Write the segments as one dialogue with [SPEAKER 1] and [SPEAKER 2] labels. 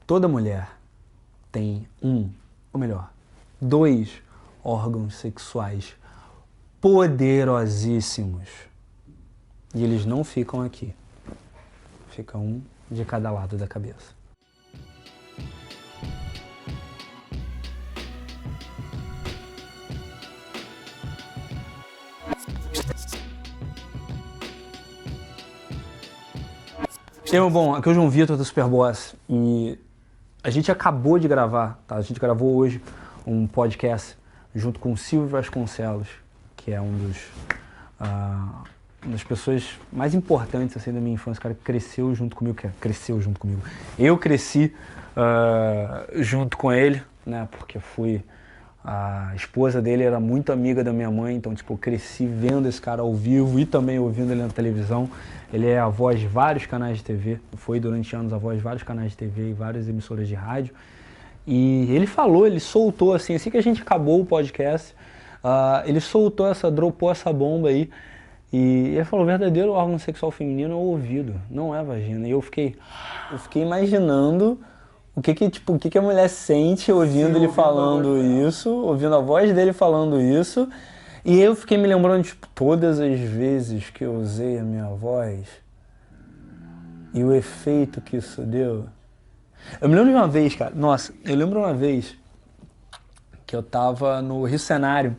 [SPEAKER 1] Toda mulher tem ou melhor, 2 órgãos sexuais poderosíssimos. E eles não ficam aqui. Fica um de cada lado da cabeça. Bom, aqui é o João Vitor do Superboss e a gente acabou de gravar, tá? A gente gravou hoje um podcast junto com o Silvio Vasconcelos, que é uma das pessoas mais importantes assim, da minha infância, o cara que cresceu junto comigo, Eu cresci junto com ele, né? Porque a esposa dele era muito amiga da minha mãe, então tipo, eu cresci vendo esse cara ao vivo e também ouvindo ele na televisão. Ele é a voz de vários canais de TV, foi durante anos a voz de vários canais de TV e várias emissoras de rádio. E ele soltou assim que a gente acabou o podcast, ele dropou essa bomba aí. E ele falou, o verdadeiro órgão sexual feminino é o ouvido, não é a vagina. E eu fiquei imaginando o que a mulher sente ouvindo ele falando isso, ouvindo a voz dele falando isso. E eu fiquei me lembrando, tipo, todas as vezes que eu usei a minha voz e o efeito que isso deu. Eu me lembro de uma vez, cara, que eu tava no Rio Cenário,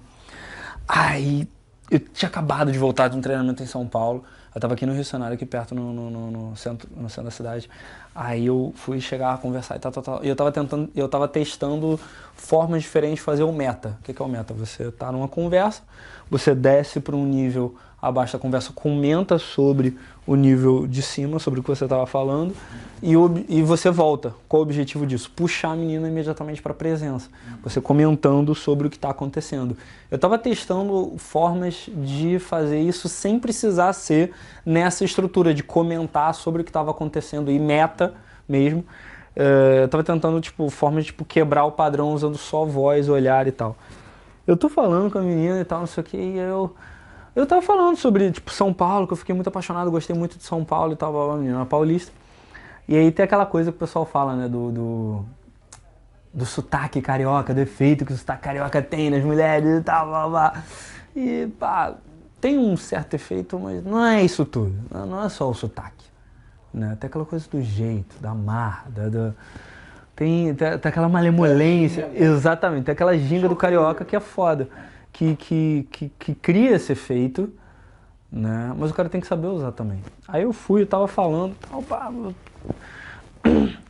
[SPEAKER 1] aí eu tinha acabado de voltar de um treinamento em São Paulo, eu tava aqui no Rio Cenário, aqui perto no centro da cidade. Aí eu fui chegar a conversar e tal. E eu tava testando formas diferentes de fazer o meta. O que é o meta? Você tá numa conversa, você desce para um nível abaixo da conversa, comenta sobre o nível de cima, sobre o que você estava falando, e você volta. Qual o objetivo disso? Puxar a menina imediatamente para a presença. Você comentando sobre o que está acontecendo. Eu estava testando formas de fazer isso sem precisar ser nessa estrutura de comentar sobre o que estava acontecendo e meta mesmo. Eu estava tentando formas de quebrar o padrão usando só voz, olhar e tal. Eu tô falando com a menina e tal, não sei o que, e eu tava falando sobre, São Paulo, que eu fiquei muito apaixonado, gostei muito de São Paulo e tal, a menina paulista. E aí tem aquela coisa que o pessoal fala, né, do sotaque carioca, do efeito que o sotaque carioca tem nas mulheres e tal, blá, blá. E, pá, tem um certo efeito, mas não é isso tudo, não é só o sotaque, né? Tem aquela coisa do jeito, da marra, tem aquela malemolência, exatamente, tem aquela ginga do carioca que é foda, que cria esse efeito, né? Mas o cara tem que saber usar também. Aí eu tava falando,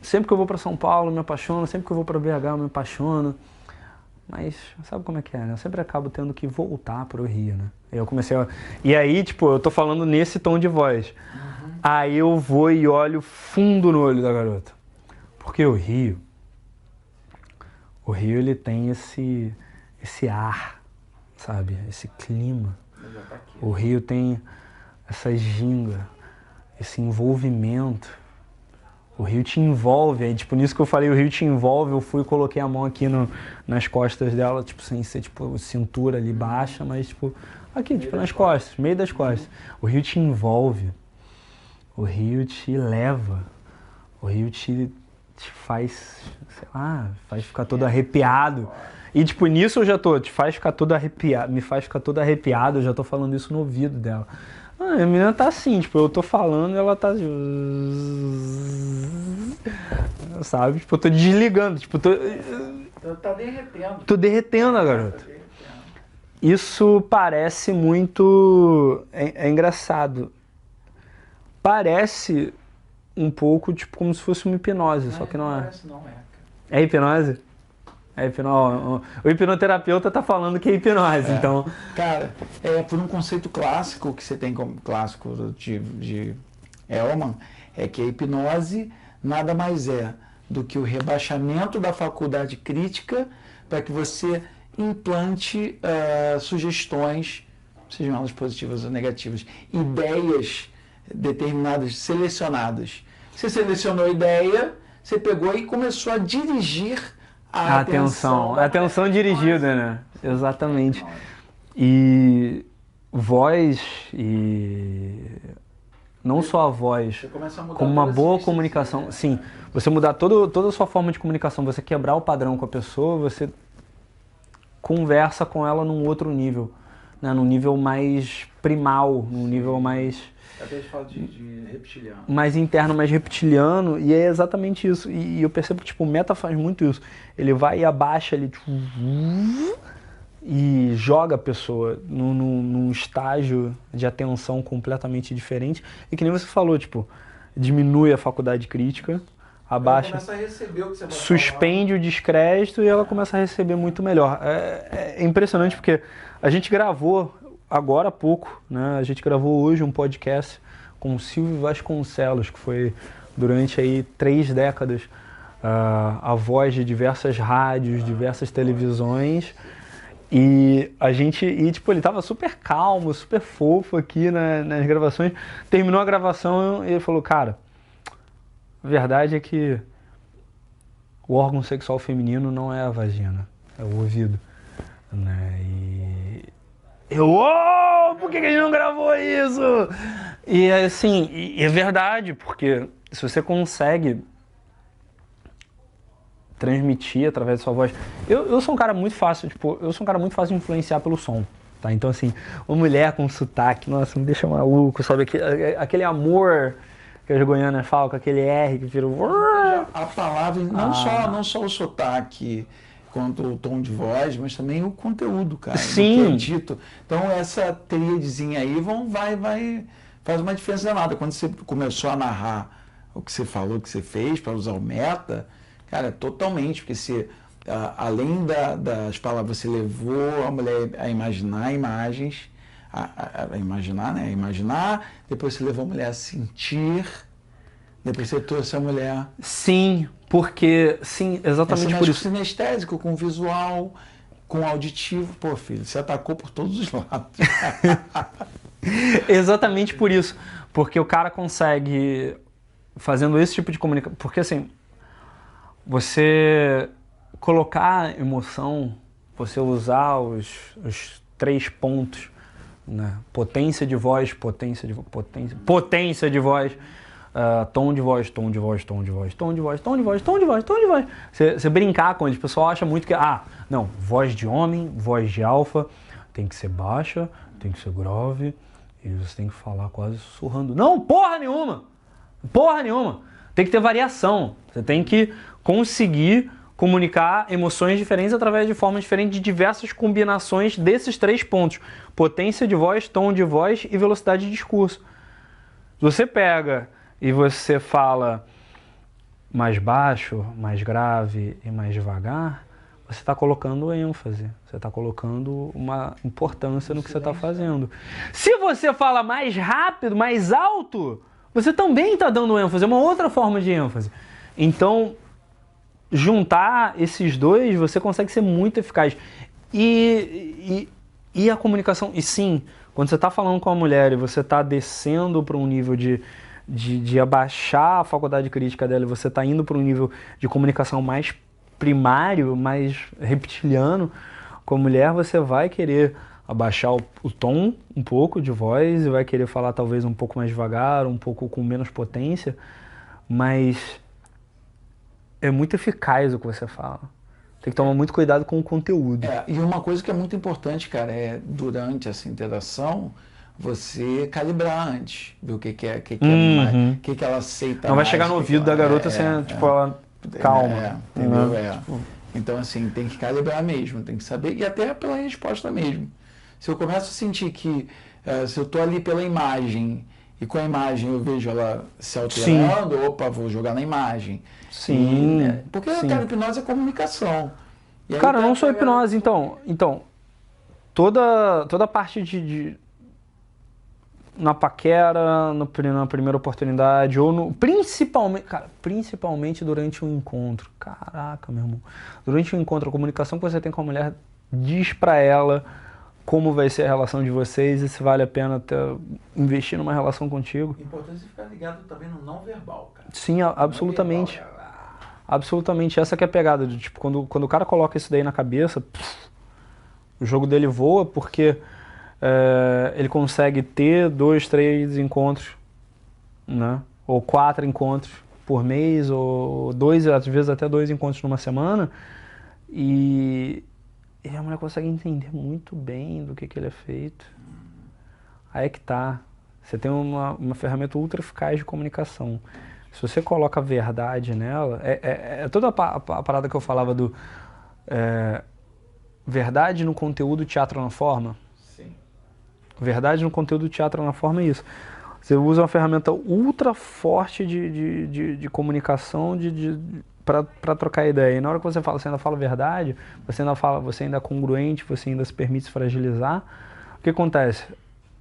[SPEAKER 1] sempre que eu vou pra São Paulo eu me apaixono, sempre que eu vou pra BH eu me apaixono, mas sabe como é que é, né? Eu sempre acabo tendo que voltar pro Rio, né? E aí, eu tô falando nesse tom de voz. Aí eu vou e olho fundo no olho da garota. Porque o Rio ele tem esse ar, sabe? Esse clima. O Rio tem essa ginga, esse envolvimento. O Rio te envolve, aí nisso que eu falei, o Rio te envolve, eu fui e coloquei a mão aqui nas costas dela, sem ser cintura ali baixa, mas aqui, nas costas, meio das costas. O Rio te envolve, o Rio te leva, o Rio te faz, sei lá, faz ficar todo arrepiado. E nisso eu já tô, me faz ficar todo arrepiado, eu já tô falando isso no ouvido dela. A menina tá assim, eu tô falando e ela tá... Sabe? Eu tô desligando,
[SPEAKER 2] Tá derretendo.
[SPEAKER 1] Tô derretendo a garota. Isso parece muito... É engraçado. Parece um pouco, como se fosse uma hipnose, só que não é.
[SPEAKER 2] Parece, não é.
[SPEAKER 1] É hipnose? O hipnoterapeuta tá falando que é hipnose, então...
[SPEAKER 2] Cara, por um conceito clássico que você tem como clássico de Elman, é que a hipnose nada mais é do que o rebaixamento da faculdade crítica para que você implante sugestões, sejam elas positivas ou negativas, ideias determinadas, selecionadas. Você selecionou a ideia, você pegou e começou a dirigir a atenção.
[SPEAKER 1] A atenção dirigida, né? Exatamente. E voz e não só a voz,
[SPEAKER 2] Você começa a mudar
[SPEAKER 1] como uma
[SPEAKER 2] toda a
[SPEAKER 1] boa
[SPEAKER 2] ciência,
[SPEAKER 1] comunicação.
[SPEAKER 2] né?
[SPEAKER 1] Sim, você mudar toda a sua forma de comunicação, você quebrar o padrão com a pessoa, você conversa com ela num outro nível, né? Num nível mais primal, num nível mais...
[SPEAKER 2] Até a gente fala de reptiliano.
[SPEAKER 1] mais interno, mais reptiliano, e é exatamente isso. E eu percebo que tipo, o meta faz muito isso. Ele vai e abaixa ali, tipo, e joga a pessoa num estágio de atenção completamente diferente. E que nem você falou, tipo, diminui a faculdade crítica, abaixa,
[SPEAKER 2] Ela começa a receber o que você vai
[SPEAKER 1] suspende o descrédito e ela começa a receber muito melhor. É impressionante porque a gente gravou agora há pouco, né? A gente gravou hoje um podcast com o Silvio Vasconcelos, que foi durante aí 3 décadas a voz de diversas rádios, diversas televisões. E a gente, tipo, ele tava super calmo, super fofo aqui nas gravações. Terminou a gravação e ele falou, cara, a verdade é que o órgão sexual feminino não é a vagina, é o ouvido, né? E eu, por que a gente não gravou isso? E assim, é verdade, porque se você consegue transmitir através da sua voz. Eu sou um cara muito fácil, tipo, eu sou um cara muito fácil de influenciar pelo som, tá? Então assim, uma mulher com sotaque, nossa, me deixa maluco, sabe? Aquele amor que as goianas falam, com aquele R que vira
[SPEAKER 2] a palavra, não só o sotaque quanto o tom de voz, mas também o conteúdo, cara,
[SPEAKER 1] Sim.
[SPEAKER 2] do que é dito. Então essa tríadezinha aí faz uma diferença danada. Quando você começou a narrar o que você falou, o que você fez, para usar o meta, cara, totalmente, porque você, além das palavras, você levou a mulher a imaginar imagens, a imaginar, né? A imaginar, depois você levou a mulher a sentir, depois você trouxe a mulher...
[SPEAKER 1] Sim, porque, sim, exatamente por isso.
[SPEAKER 2] Com sinestésico, com visual, com auditivo. Pô, filho, você atacou por todos os lados.
[SPEAKER 1] Exatamente por isso, porque o cara consegue, fazendo esse tipo de comunicação, porque assim, você colocar emoção, você usar os 3 pontos, né? Potência de voz, potência de voz, tom de voz, tom de voz, tom de voz, tom de voz, tom de voz, tom de voz, tom de voz. Você brincar com eles, o pessoal acha muito que, não, voz de homem, voz de alfa, tem que ser baixa, tem que ser grave, e você tem que falar quase sussurrando. Não, porra nenhuma! Porra nenhuma! Tem que ter variação. Você tem que conseguir comunicar emoções diferentes através de formas diferentes de diversas combinações desses 3 pontos. Potência de voz, tom de voz e velocidade de discurso. Se você pega e você fala mais baixo, mais grave e mais devagar, você está colocando ênfase, você está colocando uma importância no que você está fazendo. Se você fala mais rápido, mais alto, você também está dando ênfase, é uma outra forma de ênfase. Então, juntar esses dois, você consegue ser muito eficaz. E a comunicação, e sim, quando você está falando com a mulher e você está descendo para um nível de abaixar a faculdade crítica dela, e você está indo para um nível de comunicação mais primário, mais reptiliano, com a mulher você vai querer abaixar o tom um pouco de voz e vai querer falar talvez um pouco mais devagar, um pouco com menos potência, mas é muito eficaz o que você fala. Tem que tomar muito cuidado com o conteúdo.
[SPEAKER 2] E uma coisa que é muito importante, cara, é durante essa interação você calibrar antes, ver o que ela aceita.
[SPEAKER 1] Não vai chegar no ouvido da garota sem, tipo, ela calma.
[SPEAKER 2] Entendeu? Então, assim, tem que calibrar mesmo, tem que saber, e até pela resposta mesmo. Se eu começo a sentir que, se eu estou ali pela imagem, e com a imagem eu vejo ela se alterando, opa, vou jogar na imagem.
[SPEAKER 1] Sim.
[SPEAKER 2] Porque a hipnose é comunicação.
[SPEAKER 1] Cara, eu não sou hipnose, então toda a parte na paquera, na primeira oportunidade, ou principalmente durante um encontro. Caraca, meu irmão. Durante um encontro, a comunicação que você tem com a mulher diz pra ela como vai ser a relação de vocês e se vale a pena investir numa relação contigo.
[SPEAKER 2] É importante ficar ligado também no não verbal, cara.
[SPEAKER 1] Sim, absolutamente. Verbal, absolutamente. Essa que é a pegada. Tipo, quando o cara coloca isso daí na cabeça, o jogo dele voa porque ele consegue ter 2, 3 encontros né? Ou 4 encontros por mês, ou 2, às vezes até 2 encontros numa semana, e a mulher consegue entender muito bem do que ele é feito. Aí é que tá. Você tem uma ferramenta ultra eficaz de comunicação. Se você coloca a verdade nela, é toda a parada que eu falava do verdade no conteúdo, teatro na forma.
[SPEAKER 2] Sim.
[SPEAKER 1] Verdade no conteúdo, teatro na forma é isso. Você usa uma ferramenta ultra forte de comunicação para trocar ideia. E na hora que você ainda fala verdade, você ainda é congruente, você ainda se permite se fragilizar. O que acontece?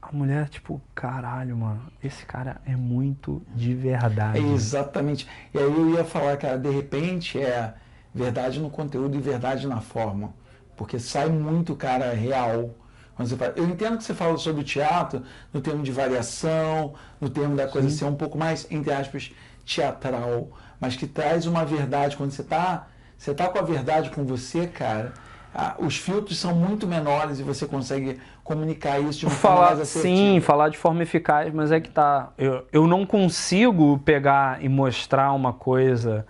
[SPEAKER 1] A mulher, tipo, caralho, mano, esse cara é muito de verdade.
[SPEAKER 2] Exatamente. E aí eu ia falar, cara, de repente é verdade no conteúdo e verdade na forma. Porque sai muito, cara, real. Quando você fala, eu entendo que você fala sobre o teatro no termo de variação, no termo da coisa ser um pouco mais, entre aspas, teatral, mas que traz uma verdade. Quando você tá com a verdade com você, cara, os filtros são muito menores e você consegue comunicar isso de uma forma mais assertiva.
[SPEAKER 1] Sim, falar de forma eficaz, mas é que tá. Eu não consigo pegar e mostrar uma coisa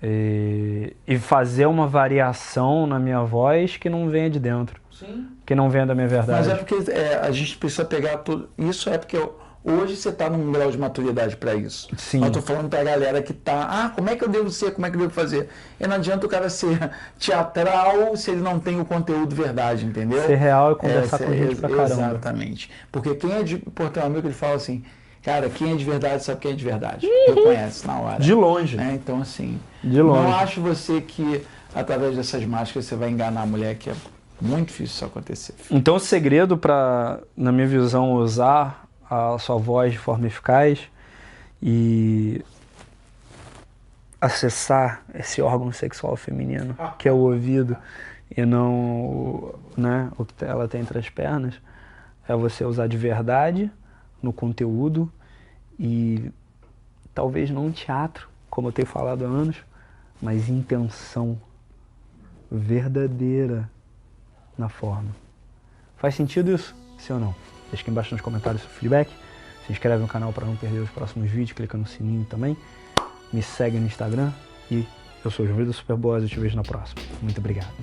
[SPEAKER 1] e fazer uma variação na minha voz que não venha de dentro.
[SPEAKER 2] Sim.
[SPEAKER 1] Que não venha da minha verdade.
[SPEAKER 2] Mas é porque a gente precisa pegar tudo. Isso é porque hoje você está num grau de maturidade para isso.
[SPEAKER 1] Sim.
[SPEAKER 2] Eu estou falando para a galera que está, como é que eu devo ser, como é que eu devo fazer? E não adianta o cara ser teatral se ele não tem o conteúdo verdade, entendeu?
[SPEAKER 1] Ser real e conversar com gente pra caramba.
[SPEAKER 2] Exatamente. Porque quem é de... Pô, tem um amigo que ele fala assim, cara, quem é de verdade sabe quem é de verdade. Reconhece na hora.
[SPEAKER 1] De longe.
[SPEAKER 2] Então, assim,
[SPEAKER 1] de longe.
[SPEAKER 2] Não acho você que, através dessas máscaras, você vai enganar a mulher, que é muito difícil isso acontecer.
[SPEAKER 1] Então o segredo para, na minha visão, usar a sua voz de forma eficaz e acessar esse órgão sexual feminino, que é o ouvido, e não, né, o que ela tem entre as pernas, é você usar de verdade no conteúdo e talvez não teatro, como eu tenho falado há anos, mas intenção verdadeira na forma. Faz sentido isso? Sim ou não? Deixa aqui embaixo nos comentários seu feedback. Se inscreve no canal para não perder os próximos vídeos, clica no sininho também. Me segue no Instagram e eu sou o João Vitor Superboss e eu te vejo na próxima. Muito obrigado.